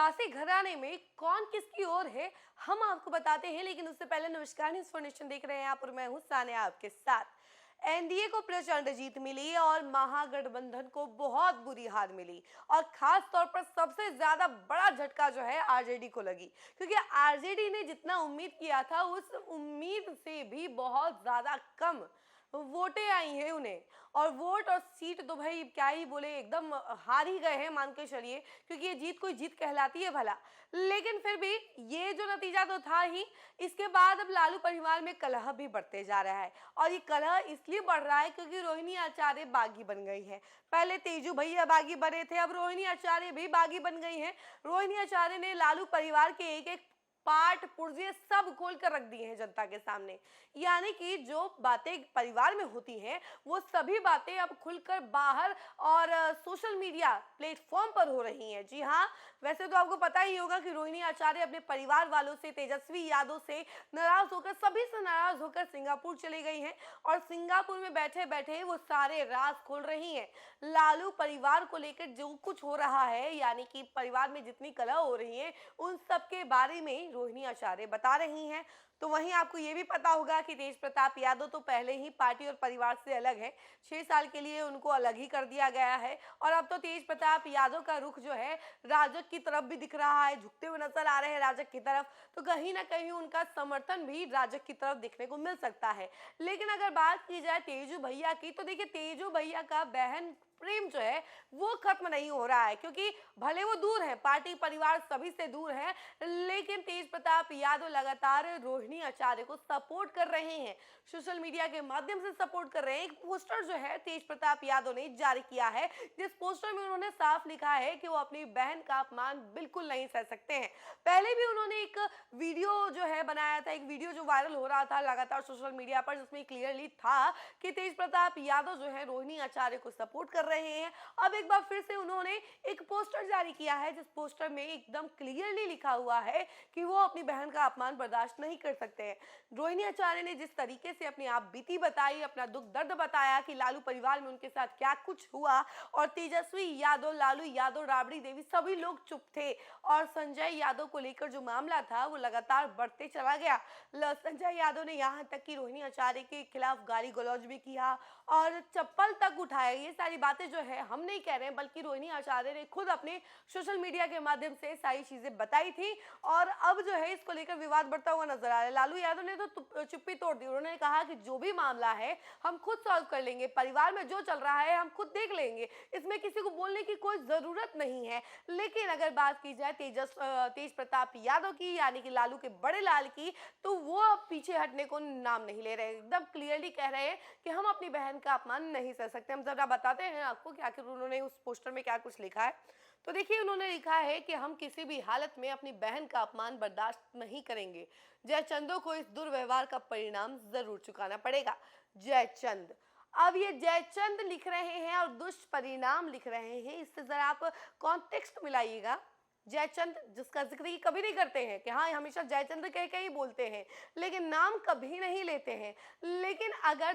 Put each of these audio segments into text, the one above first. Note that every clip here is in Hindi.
सियासी घराने में कौन किसकी ओर है, हम आपको बताते हैं। लेकिन उससे पहले नमस्कार, न्यूज़ फॉर नेशन देख रहे हैं आप और मैं हूं सानिया आपके साथ। एनडीए को प्रचंड जीत मिली और महागठबंधन को बहुत बुरी हार मिली और खास तौर पर सबसे ज्यादा बड़ा झटका जो है आरजेडी को लगी, क्योंकि आरजेडी ने जितना उम्मीद किया था उस उम्मीद से भी बहुत ज्यादा कम वोटें आई हैं उन्हें। और वोट और सीट तो भाई क्या ही बोले, एकदम हार ही गए हैं मान के चलिए, क्योंकि ये जीत कोई जीत कहलाती है भला। लेकिन फिर भी ये जो नतीजा तो था ही, इसके बाद अब लालू परिवार में कलह भी बढ़ते जा रहा है। और ये कलह इसलिए बढ़ रहा है क्योंकि रोहिणी आचार्य बागी बन गई है। पहले तेजू भैया बागी बने थे, अब रोहिणी आचार्य भी बागी बन गई हैं। रोहिणी आचार्य ने लालू परिवार के एक एक पार्ट पुर्जे सब खोल कर रख दिए हैं जनता के सामने। यानी कि जो बातें परिवार में होती हैं वो सभी बातें अब खुलकर बाहर और सोशल मीडिया प्लेटफॉर्म पर हो रही हैं। जी हाँ, वैसे तो आपको पता ही होगा कि रोहिणी आचार्य अपने परिवार वालों से, तेजस्वी यादव से नाराज होकर, सभी से नाराज होकर सिंगापुर चली गई हैं और सिंगापुर में बैठे बैठे वो सारे राज खोल रही हैं। लालू परिवार को लेकर जो कुछ हो रहा है, यानी कि परिवार में जितनी कलह हो रही है, उन सब के बारे में रोहिणी आचार्य बता रही हैं। तो वहीं आपको ये भी पता होगा कि तेज प्रताप यादव तो पहले ही पार्टी और परिवार से अलग है। 6 साल के लिए उनको अलग ही कर दिया गया है और अब तो तेज प्रताप यादव का रुख जो है राजग की तरफ भी दिख रहा है, झुकते हुए नजर आ रहे हैं राजग की तरफ। तो कहीं ना कहीं उनका समर्थन भी राजग की तरफ दिखने को मिल सकता है। लेकिन अगर बात की जाए तेजू भैया की, तो देखिए तेजू भैया का बहन प्रेम जो है वो खत्म नहीं हो रहा है, क्योंकि भले वो दूर है, पार्टी परिवार सभी से दूर है, लेकिन तेज प्रताप यादव लगातार रोहिणी आचार्य को सपोर्ट कर रहे हैं, सोशल मीडिया के माध्यम से सपोर्ट कर रहे हैं। एक पोस्टर जो है तेज प्रताप यादव ने जारी किया है, जिस पोस्टर में उन्होंने साफ लिखा है कि वो अपनी बहन का अपमान बिल्कुल नहीं सह सकते हैं। पहले भी उन्होंने एक वीडियो जो है बनाया था, एक वीडियो जो वायरल हो रहा था लगातार सोशल मीडिया पर, जिसमें क्लियरली था कि तेज प्रताप यादव जो है रोहिणी आचार्य को सपोर्ट कर रहे हैं। अब एक बार फिर से उन्होंने एक पोस्टर जारी किया है, जिस पोस्टर में एकदम क्लियरली लिखा हुआ है कि वो अपनी बहन का अपमान बर्दाश्त नहीं कर सकते हैं। रोहिणी आचार्य ने जिस तरीके से अपनी आप बीती बताई, अपना दुख दर्द बताया कि लालू परिवार में उनके साथ क्या कुछ हुआ, और तेजस्वी यादव, लालू यादव, राबड़ी देवी सभी लोग चुप थे। और संजय यादव को लेकर जो मामला था वो लगातार बढ़ते चला गया। संजय यादव ने यहाँ तक कि रोहिणी आचार्य के खिलाफ गाली गलौज भी किया और चप्पल तक उठाया। ये सारी बातें जो है हम नहीं कह रहे हैं, बल्कि रोहिणी आचार्य ने खुद अपने सोशल मीडिया के माध्यम से सारी चीजें बताई थी। और अब जो है इसको लेकर विवाद बढ़ता हुआ नजर आ रहा है। लालू यादव ने तो चुप्पी तोड़ दी, उन्होंने कहा कि जो भी मामला है हम खुद सॉल्व कर लेंगे, परिवार में जो चल रहा है हम खुद देख लेंगे, इसमें किसी को बोलने की कोई जरूरत नहीं है। लेकिन अगर बात की जाए तेज प्रताप यादव की, यानी कि लालू के बड़े लाल की, तो वो अब पीछे हटने को नाम नहीं ले रहे, एकदम क्लियरली कह रहे हैं कि हम अपनी बहन का अपमान नहीं सह सकते। हम जरा बताते हैं आपको कि आखिर उन्होंने उस पोस्टर में क्या कुछ लिखा है। तो देखिए, उन्होंने लिखा है कि हम किसी भी हालत में अपनी बहन का अपमान बर्दाश्त नहीं करेंगे। जयचंदो को इस दुर्व्यवहार का परिणाम जरूर चुकाना पड़ेगा। जयचंद, अब ये जयचंद लिख रहे हैं और दुष्परिणाम लिख रहे हैं, इससे जरा आप कॉन्टेक्स्ट मिलाइएगा। जयचंद जिसका जिक्र ये कभी नहीं करते हैं कि हाँ हमेशा जयचंद कह के ही बोलते हैं, लेकिन नाम कभी नहीं लेते हैं। लेकिन अगर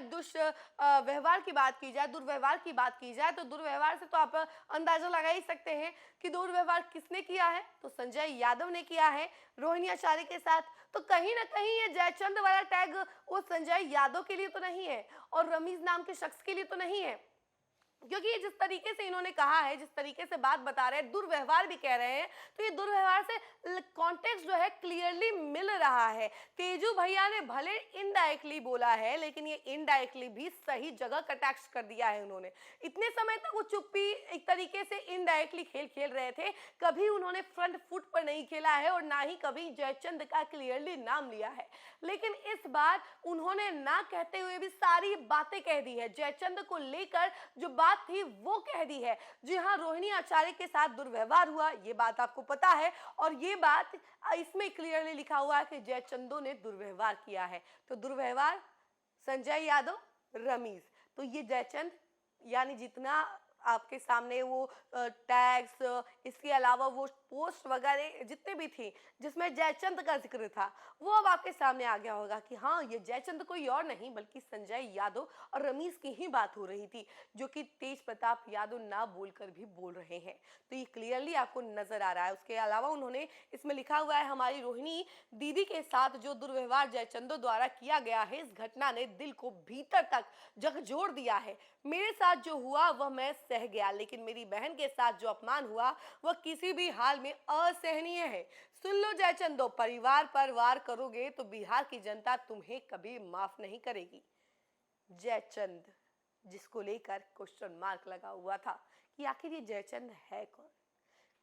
व्यवहार की बात की जाए, दुर्व्यवहार की बात की जाए, तो दुर्व्यवहार से तो आप अंदाजा लगा ही सकते हैं कि दुर्व्यवहार किसने किया है। तो संजय यादव ने किया है रोहिणी आचार्य के साथ। तो कहीं ना कहीं ये जयचंद वाला टैग वो संजय यादव के लिए तो नहीं है और रमीज नाम के शख्स के लिए तो नहीं है, क्योंकि ये जिस तरीके से इन्होंने कहा है, जिस तरीके से बात बता रहे हैं, दुर्व्यवहार भी कह रहे हैं, तो ये दुर्व्यवहार से कॉन्टेक्स्ट जो है क्लियरली मिल रहा है। तेजू भैया ने भले इनडायरेक्टली बोला है, लेकिन ये इनडायरेक्टली भी सही जगह कटाक्ष कर दिया है उन्होंने। इतने समय तक वो चुप्पी एक तरीके से इनडायरेक्टली खेल खेल रहे थे, कभी उन्होंने फ्रंट फुट पर नहीं खेला है और ना ही कभी जयचंद का क्लियरली नाम लिया है। लेकिन इस बार उन्होंने ना कहते हुए भी सारी बातें कह दी है, जयचंद को लेकर जो बात थी वो कह दी है। जी हाँ, रोहिणी आचार्य के साथ दुर्व्यवहार हुआ, ये बात आपको पता है, और ये बात इसमें क्लियरली लिखा हुआ है कि जयचंदो ने दुर्व्यवहार किया है। तो दुर्व्यवहार संजय यादव, रमीज, तो ये जयचंद, यानी जितना आपके सामने वो टैग्स, इसके अलावा वो पोस्ट वगैरह जितने भी थे जिसमें जयचंद का जिक्र था, वो अब आपके सामने आ गया होगा कि हाँ, ये जयचंद कोई और नहीं बल्कि संजय यादव और रमीज की ही बात हो रही थी, जो कि तेज प्रताप यादव ना बोलकर भी बोल रहे हैं। तो ये क्लियरली आपको नजर आ रहा है। उसके अलावा उन्होंने इसमें लिखा हुआ है, हमारी रोहिणी दीदी के साथ जो दुर्व्यवहार जयचंदों द्वारा किया गया है, इस घटना ने दिल को भीतर तक झकझोर दिया है। मेरे साथ जो हुआ वह मैं सह गया, लेकिन मेरी बहन के साथ जो अपमान हुआ वह किसी भी हाल में असहनीय है। सुन लो जयचंदो, परिवार पर वार करोगे तो बिहार की जनता तुम्हें कभी माफ नहीं करेगी। जयचंद, जिसको लेकर क्वेश्चन मार्क लगा हुआ था कि आखिर ये जयचंद है कौन।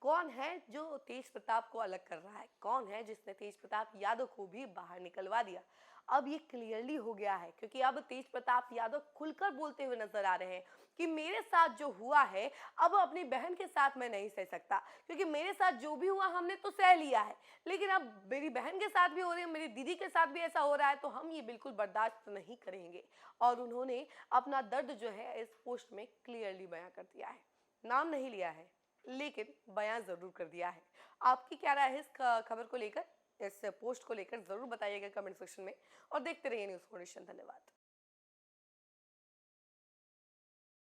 कौन है जो तेज प्रताप को अलग कर रहा है, कौन है जिसने तेज प्रताप यादव को भी बाहर निकलवा दिया। अब ये क्लियरली हो गया है, क्योंकि अब तेज प्रताप यादव खुलकर बोलते हुए नजर आ रहे हैं कि मेरे साथ जो हुआ है अब अपनी बहन के साथ मैं नहीं सह सकता, क्योंकि मेरे साथ जो भी हुआ हमने तो सह लिया है, लेकिन अब मेरी बहन के साथ भी हो रही है, मेरी दीदी के साथ भी ऐसा हो रहा है, तो हम ये बिल्कुल बर्दाश्त नहीं करेंगे। और उन्होंने अपना दर्द जो है इस पोस्ट में क्लियरली बयां कर दिया है। नाम नहीं लिया है, लेकिन बयां जरूर कर दिया है। आपकी क्या राय है इस खबर को लेकर, इस पोस्ट को लेकर, जरूर बताइएगा कमेंट सेक्शन में। और देखते रहिए न्यूज़ फाउंडेशन। धन्यवाद।